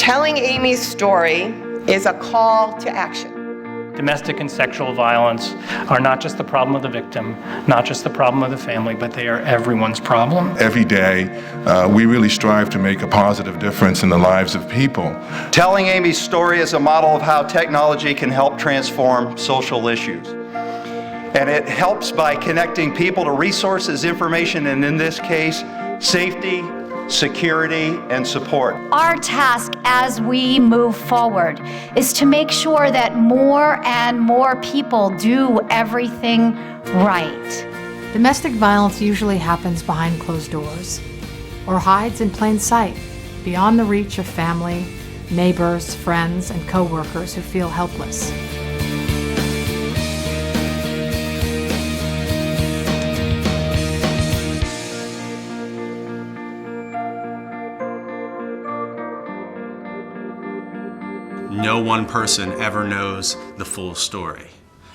Telling Amy's story is a call to action. Domestic and sexual violence are not just the problem of the victim, not just the problem of the family, but they are everyone's problem. Every day, we really strive to make a positive difference in the lives of people. Telling Amy's story is a model of how technology can help transform social issues. And it helps by connecting people to resources, information, and in this case, safety, security, and support. Our task as we move forward is to make sure that more and more people do everything right. Domestic violence usually happens behind closed doors or hides in plain sight, beyond the reach of family, neighbors, friends, and co-workers who feel helpless. No one person ever knows the full story.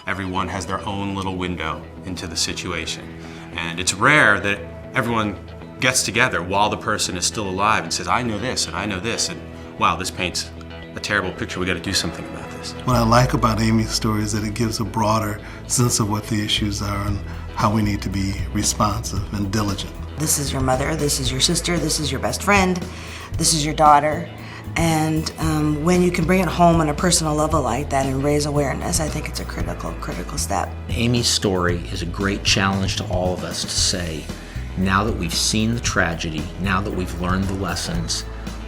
Everyone has their own little window into the situation. And it's rare that everyone gets together while the person is still alive and says, I know this and I know this, and wow, this paints a terrible picture, we gotta do something about this. What I like about Amy's story is that it gives a broader sense of what the issues are and how we need to be responsive and diligent. This is your mother, this is your sister, this is your best friend, this is your daughter. And when you can bring it home on a personal level like that and raise awareness, I think it's a critical step. Amy's story is a great challenge to all of us to say, now that we've seen the tragedy, now that we've learned the lessons,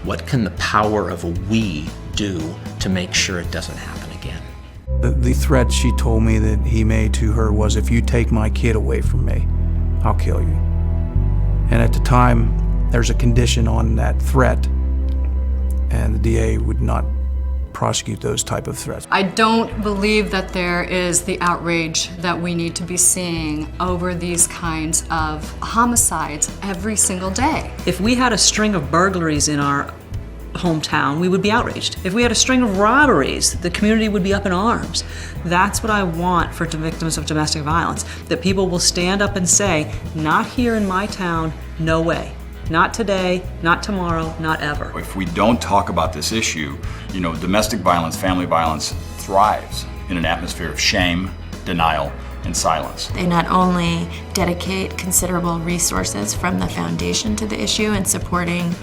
what can the power of a we do to make sure it doesn't happen again? The threat she told me that he made to her was, if you take my kid away from me, I'll kill you. And at the time, there's a condition on that threat, and the DA would not prosecute those type of threats. I don't believe that there is the outrage that we need to be seeing over these kinds of homicides every single day. If we had a string of burglaries in our hometown, we would be outraged. If we had a string of robberies, the community would be up in arms. That's what I want for victims of domestic violence, that people will stand up and say, not here in my town, no way. Not today, not tomorrow, not ever. If we don't talk about this issue, domestic violence, family violence thrives in an atmosphere of shame, denial, and silence. They not only dedicate considerable resources from the foundation to the issue and supporting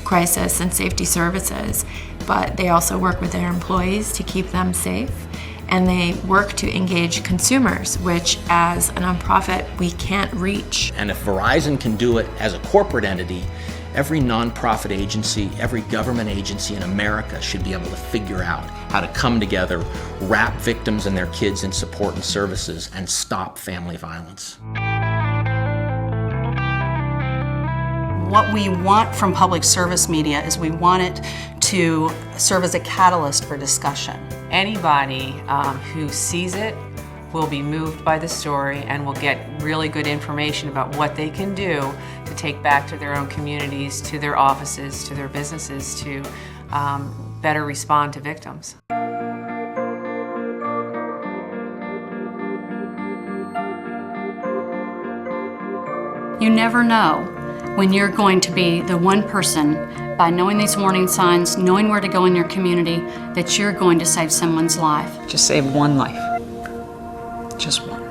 crisis and safety services, but they also work with their employees to keep them safe. And they work to engage consumers, which as a nonprofit, we can't reach. And if Verizon can do it as a corporate entity, every nonprofit agency, every government agency in America should be able to figure out how to come together, wrap victims and their kids in support and services, and stop family violence. What we want from public service media is we want it to serve as a catalyst for discussion. Anybody who sees it will be moved by the story and will get really good information about what they can do to take back to their own communities, to their offices, to their businesses, to better respond to victims. You never know when you're going to be the one person, by knowing these warning signs, knowing where to go in your community, that you're going to save someone's life. Just save one life. Just one.